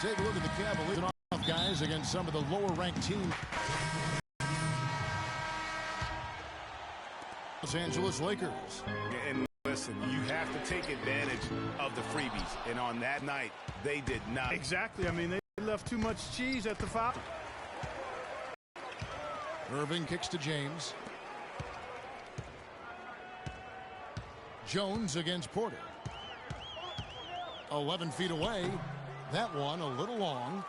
Take a look at the Cavaliers off guys against some of the lower-ranked teams. Los Angeles Lakers. And listen, you have to take advantage of the freebies. And on that night, they did not. Exactly. I mean, they left too much cheese at the foul. Irving kicks to James. Jones against Porter. 11 feet away. That one a little long.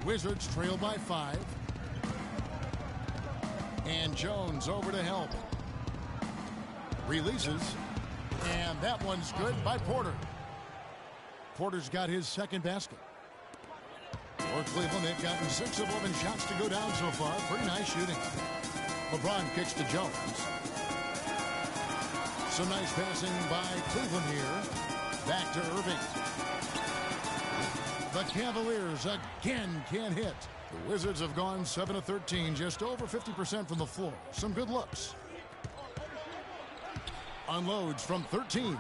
Wizards trail by 5. And Jones over to help. Releases. And that one's good by Porter. Porter's got his second basket. For Cleveland, they've gotten 6 of 11 shots to go down so far. Pretty nice shooting. LeBron kicks to Jones. Some nice passing by Cleveland here. Back to Irving. The Cavaliers again can't hit. The Wizards have gone 7 of 13, just over 50% from the floor. Some good looks. Unloads from 13,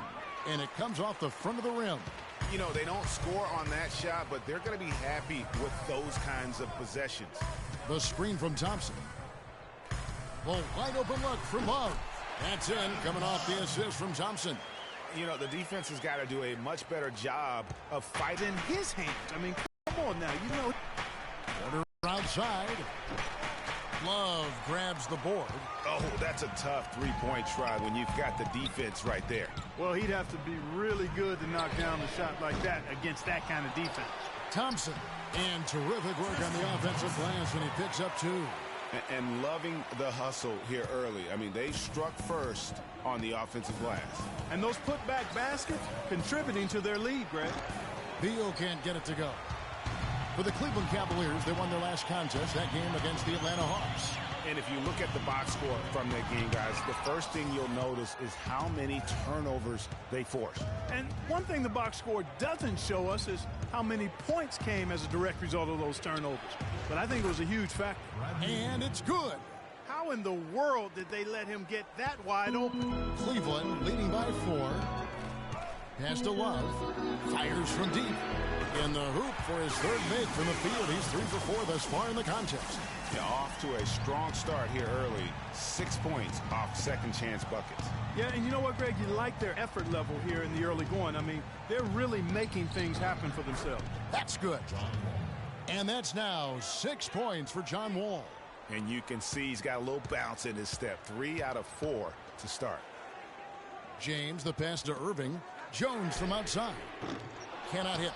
and it comes off the front of the rim. You know, they don't score on that shot, but they're going to be happy with those kinds of possessions. The screen from Thompson. The wide open look from Love. That's in, coming off the assist from Thompson. You know, the defense has got to do a much better job of fighting his hands. I mean, come on now, you know. Porter outside. Love grabs the board. Oh, that's a tough three-point try when you've got the defense right there. Well, he'd have to be really good to knock down a shot like that against that kind of defense. Thompson, and terrific work on the offensive glass when he picks up 2. And loving the hustle here early. I mean, they struck first on the offensive glass. And those putback baskets contributing to their lead, Greg. Beal can't get it to go. For the Cleveland Cavaliers, they won their last contest, that game against the Atlanta Hawks. And if you look at the box score from that game, guys, the first thing you'll notice is how many turnovers they forced. And one thing the box score doesn't show us is how many points came as a direct result of those turnovers. But I think it was a huge factor. And it's good. How in the world did they let him get that wide open? Cleveland leading by 4. Pass to Love. Fires from deep. In the hoop for his third make from the field. He's 3 for 4 thus far in the contest. Yeah, off to a strong start here early. 6 points off second chance buckets. Yeah, and you know what, Greg? You like their effort level here in the early going. I mean, they're really making things happen for themselves. That's good. And that's now 6 points for John Wall. And you can see he's got a little bounce in his step. 3 out of 4 to start. James, the pass to Irving. Jones from outside. Cannot hit.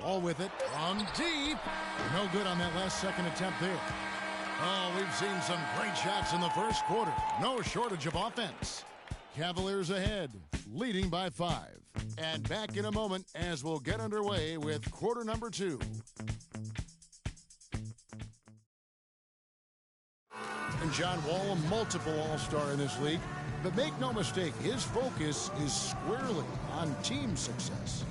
Wall with it from deep. No good on that last second attempt there. Oh, we've seen some great shots in the first quarter. No shortage of offense. Cavaliers ahead, leading by 5. And back in a moment as we'll get underway with quarter number 2. And John Wall, a multiple All-Star in this league. But make no mistake, his focus is squarely on team success.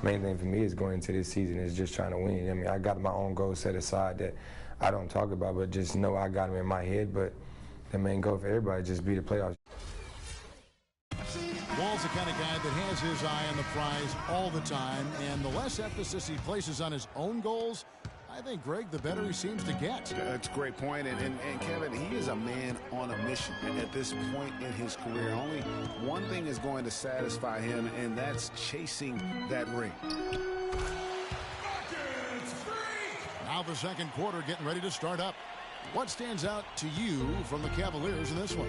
Main thing for me is going into this season is just trying to win. I mean, I got my own goals set aside that I don't talk about, but just know I got them in my head. But the main goal for everybody is just be the playoffs. Wall's the kind of guy that has his eye on the prize all the time, and the less emphasis he places on his own goals, I think, Greg, the better he seems to get. That's a great point. And Kevin, he is a man on a mission. And at this point in his career, only one thing is going to satisfy him, and that's chasing that ring. Now the second quarter getting ready to start up. What stands out to you from the Cavaliers in this one?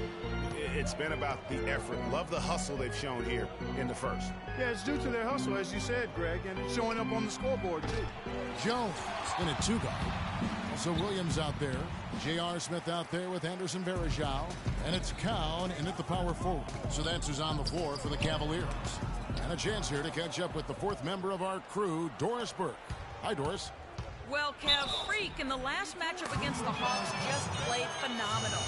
It's been about the effort. Love the hustle they've shown here in the first. Yeah, it's due to their hustle, as you said, Greg, and it's showing up on the scoreboard, too. Jones in a 2-guard. Also Williams out there. J.R. Smith out there with Anderson Varejao. And it's Cowan in at the power forward. So that's who's on the floor for the Cavaliers. And a chance here to catch up with the 4th member of our crew, Doris Burke. Hi, Doris. Well, Kev, Freak in the last matchup against the Hawks just played phenomenal.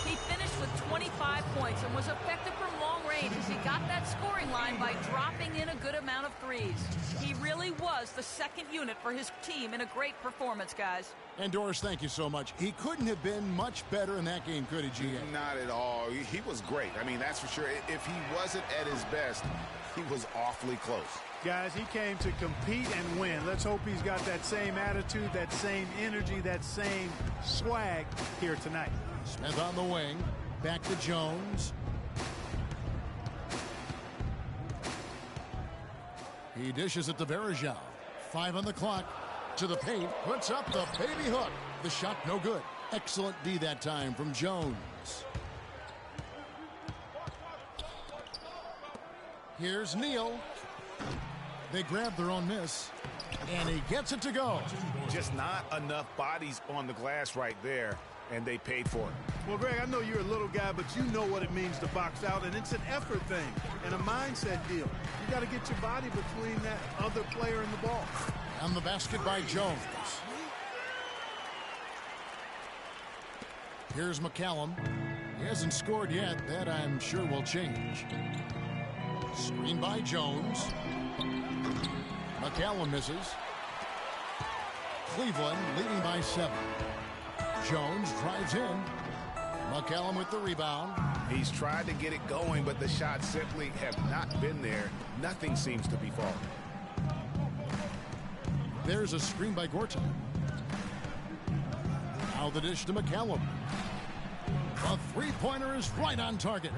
He finished with 25 points and was effective from long range as he got that scoring line by dropping in a good amount of threes. He really was the second unit for his team in a great performance, guys. And Doris, thank you so much. He couldn't have been much better in that game, could he, GA? Not at all. He was great. I mean, that's for sure. If he wasn't at his best, he was awfully close. Guys, he came to compete and win. Let's hope he's got that same attitude, that same energy, that same swag here tonight. Smith on the wing. Back to Jones. He dishes it to Verajao. 5 on the clock. To the paint. Puts up the baby hook. The shot no good. Excellent D that time from Jones. Here's Neal. They grab their own miss. And he gets it to go. Just not enough bodies on the glass right there. And they paid for it. Well, Greg, I know you're a little guy, but you know what it means to box out, and it's an effort thing and a mindset deal. You got to get your body between that other player and the ball. And the basket by Jones. Here's McCallum. He hasn't scored yet. That, I'm sure, will change. Screen by Jones. McCallum misses. Cleveland leading by 7. Jones drives in. McCallum with the rebound. He's tried to get it going, but the shots simply have not been there. Nothing seems to be falling. There's a screen by Gortat. Now the dish to McCallum. A three-pointer is right on target.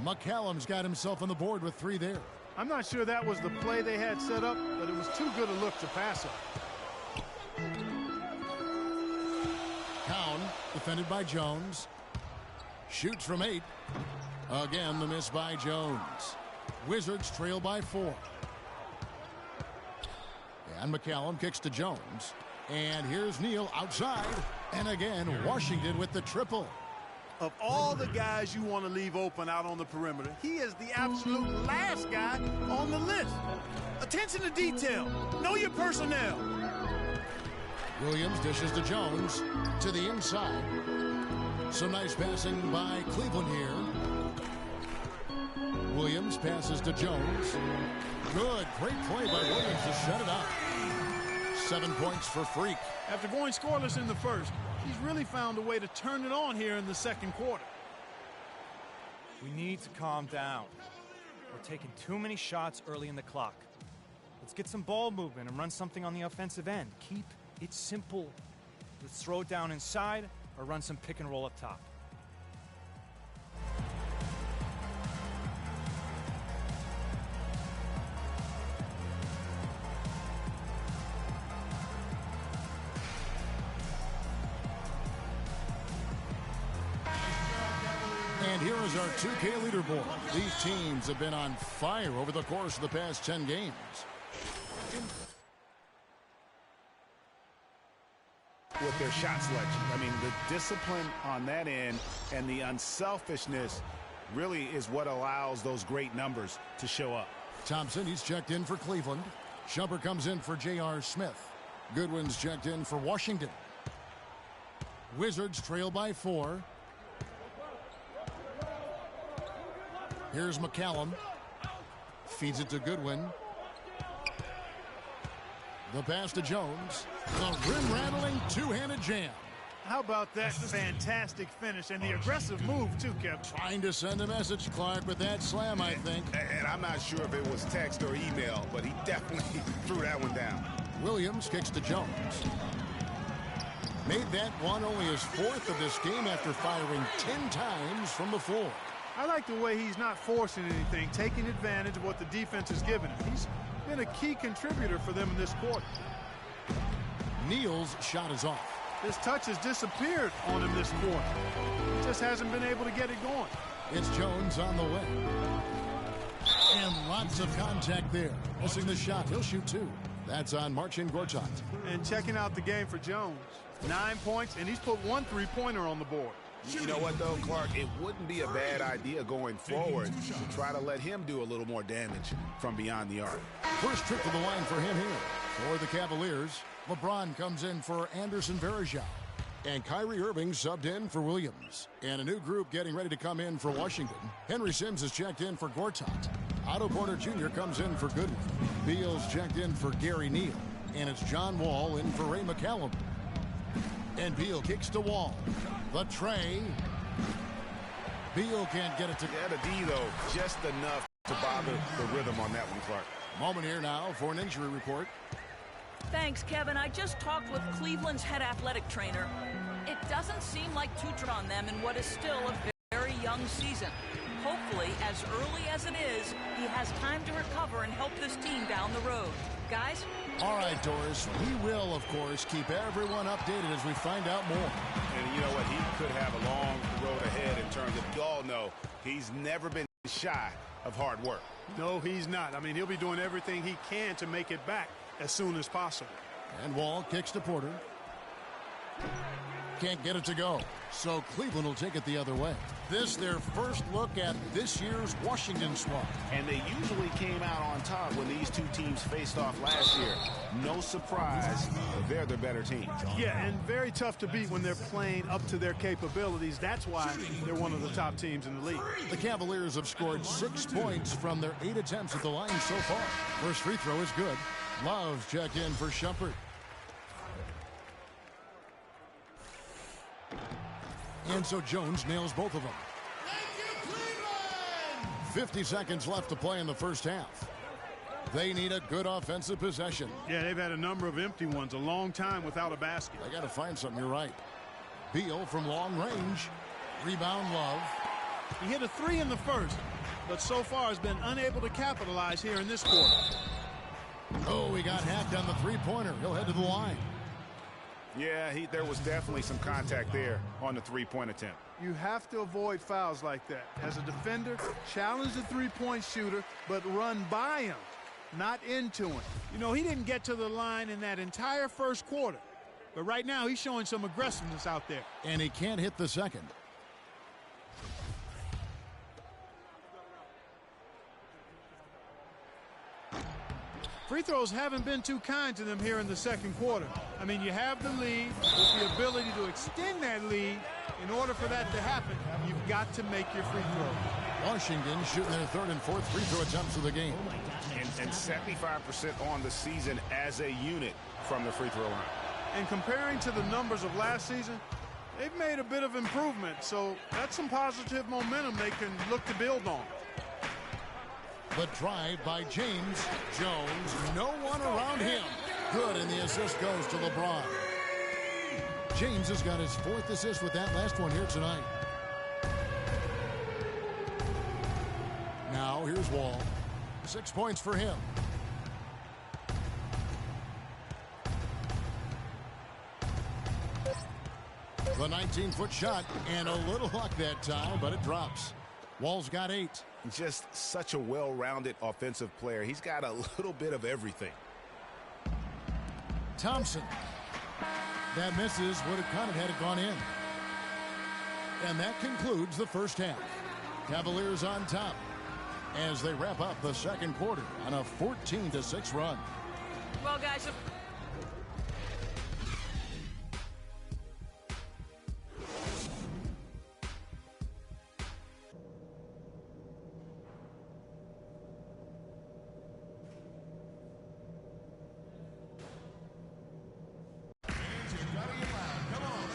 McCallum's got himself on the board with 3 there. I'm not sure that was the play they had set up, but it was too good a look to pass up. Cowan, defended by Jones. Shoots from 8. Again, the miss by Jones. Wizards trail by 4. And McCallum kicks to Jones. And here's Neal outside. And again, Washington with the triple. Of all the guys you want to leave open out on the perimeter, he is the absolute last guy on the list. Attention to detail. Know your personnel. Williams dishes to Jones to the inside. Some nice passing by Cleveland here. Williams passes to Jones. Good, great play by Williams to shut it up. 7 points for Freak. After going scoreless in the first, he's really found a way to turn it on here in the second quarter. We need to calm down. We're taking too many shots early in the clock. Let's get some ball movement and run something on the offensive end. Keep it simple. Let's throw it down inside or run some pick and roll up top. And here is our 2K leaderboard. These teams have been on fire over the course of the past 10 games. With their shot selection, I mean, the discipline on that end and the unselfishness really is what allows those great numbers to show up. Thompson, he's checked in for Cleveland. Shumpert comes in for J.R. Smith. Goodwin's checked in for Washington. Wizards trail by 4. Here's McCallum. Feeds it to Goodwin. The pass to Jones. The rim-rattling two-handed jam. How about that fantastic finish and the aggressive move, too, Kevin? Trying to send a message, Clark, with that slam, I think. And I'm not sure if it was text or email, but he definitely threw that one down. Williams kicks to Jones. Made that one only his 4th of this game after firing 10 times from the floor. I like the way he's not forcing anything, taking advantage of what the defense has given him. He's been a key contributor for them in this quarter. Neal's shot is off. His touch has disappeared on him this quarter. He just hasn't been able to get it going. It's Jones on the way. And lots of contact there. Missing the shot. He'll shoot 2. That's on Marcin Gortat. And checking out the game for Jones. 9 points, and he's put 1 3-pointer on the board. You know what, though, Clark? It wouldn't be a bad idea going forward to try to let him do a little more damage from beyond the arc. First trip to the line for him here. For the Cavaliers, LeBron comes in for Anderson Varejao. And Kyrie Irving subbed in for Williams. And a new group getting ready to come in for Washington. Henry Sims is checked in for Gortat. Otto Porter Jr. comes in for Goodwin. Beal's checked in for Gary Neal. And it's John Wall in for Ray McCallum. And Beal kicks to Wall. The tray. Beal can't get it to... Yeah, the D, though, just enough to bother the rhythm on that one, Clark. Moment here now for an injury report. Thanks, Kevin. I just talked with Cleveland's head athletic trainer. It doesn't seem like too much on them in what is still a very young season. Hopefully, as early as it is, he has time to recover and help this team down the road. Guys? All right, Doris. We will, of course, keep everyone updated as we find out more. And you know what? He could have a long road ahead in terms of, you all know, he's never been shy of hard work. No, he's not. I mean, he'll be doing everything he can to make it back as soon as possible. And Wall kicks to Porter. Can't get it to go. So Cleveland will take it the other way. This their first look at this year's Washington squad. And they usually came out on top when these two teams faced off last year. No surprise, they're the better team. Yeah, and very tough to beat when they're playing up to their capabilities. That's why they're one of the top teams in the league. The Cavaliers have scored 6 points from their 8 attempts at the line so far. First free throw is good. Love's check in for Shumpert. And so Jones nails both of them. 50 seconds left to play in the first half. They need a good offensive possession. Yeah, they've had a number of empty ones, a long time without a basket. They got to find something, you're right. Beal from long range. Rebound Love. He hit a 3 in the first, but so far has been unable to capitalize here in this quarter. Oh, he got hacked on the three-pointer. He'll head to the line. Yeah, there was definitely some contact there on the three-point attempt. You have to avoid fouls like that. As a defender, challenge the three-point shooter, but run by him, not into him. You know, he didn't get to the line in that entire first quarter, but right now he's showing some aggressiveness out there. And he can't hit the second. Free throws haven't been too kind to them here in the second quarter. I mean, you have the lead with the ability to extend that lead. In order for that to happen, you've got to make your free throw. Washington shooting their third and fourth free throw attempts of the game. And 75% on the season as a unit from the free throw line. And comparing to the numbers of last season, they've made a bit of improvement. So that's some positive momentum they can look to build on. The drive by James. Jones, no one around him. Good, and the assist goes to LeBron. James has got his 4th assist with that last one here tonight. Now, here's Wall. 6 points for him. The 19-foot shot, and a little luck that time, but it drops. Wall's got 8. Just such a well-rounded offensive player. He's got a little bit of everything. Thompson. That misses. Would have counted had it gone in. And that concludes the first half. Cavaliers on top as they wrap up the second quarter on a 14-6 run. Well, guys,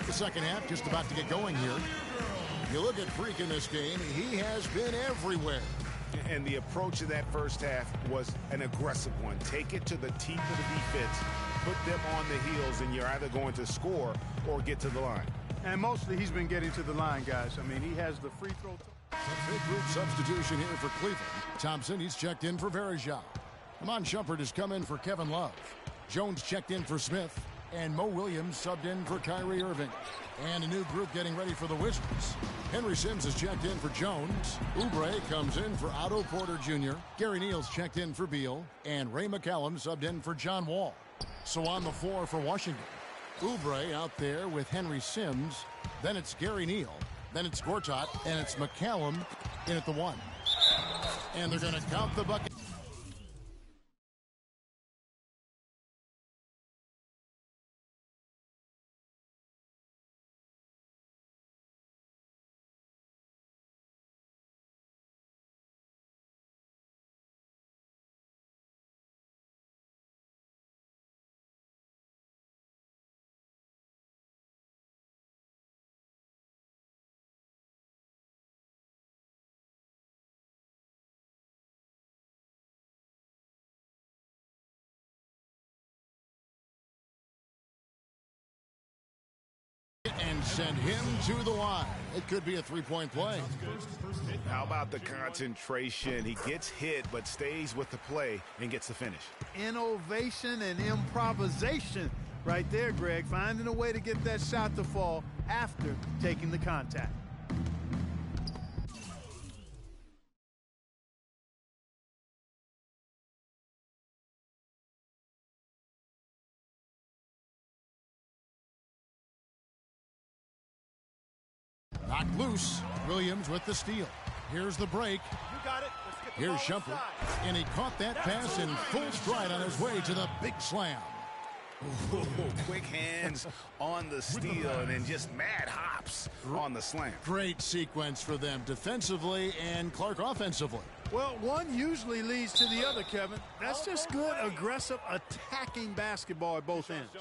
the second half just about to get going here. You look at Freak in this game, he has been everywhere. And the approach of that first half was an aggressive one. Take it to the teeth of the defense, put them on the heels, and you're either going to score or get to the line. And mostly he's been getting to the line, guys. I mean, he has the free throw. Big group substitution here for Cleveland. Thompson, he's checked in for Verejao. Amon Shumpert has come in for Kevin Love. Jones checked in for Smith. And Mo Williams subbed in for Kyrie Irving. And a new group getting ready for the Wizards. Henry Sims is checked in for Jones. Oubre comes in for Otto Porter Jr. Gary Neal's checked in for Beal. And Ray McCallum subbed in for John Wall. So on the floor for Washington, Oubre out there with Henry Sims. Then it's Gary Neal. Then it's Gortat. And it's McCallum in at the 1. And they're going to count the bucket. and send him to the line. It could be a three-point play. How about the concentration? He gets hit but stays with the play and gets the finish. Innovation and improvisation right there, Greg. Finding a way to get that shot to fall after taking the contact. Knocked loose. Williams with the steal. Here's the break. You got it. Let's get the Here's ball Shumpert. inside. And he caught that pass in full stride on his way to the big slam. Ooh, quick hands on the steal and then just mad hops on the slam. Great sequence for them defensively and Clark offensively. Well, one usually leads to the other, Kevin. That's just good, aggressive, attacking basketball at both ends.